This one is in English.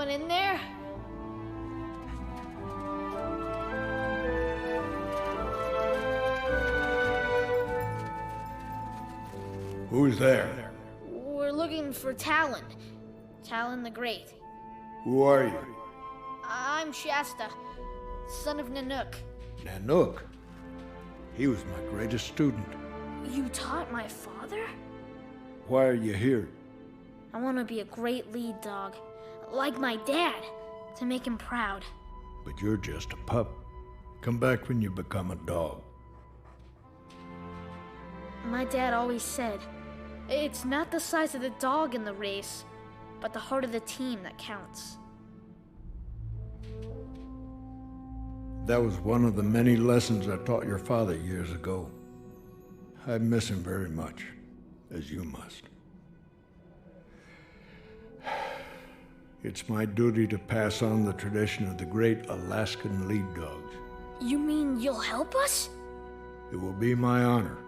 anyone in there? Who's there? We're looking for Talon. Talon the Great. Who are you? I'm Shasta, son of Nanook. Nanook. He was my greatest student. You taught my father? Why are you here? I want to be a great lead dog, like my dad, to make him proud. But you're just a pup. Come back when you become a dog. My dad always said, it's not the size of the dog in the race, but the heart of the team that counts. That was one of the many lessons I taught your father years ago. I miss him very much, as you must. It's my duty to pass on the tradition of the great Alaskan lead dogs. You mean you'll help us? It will be my honor.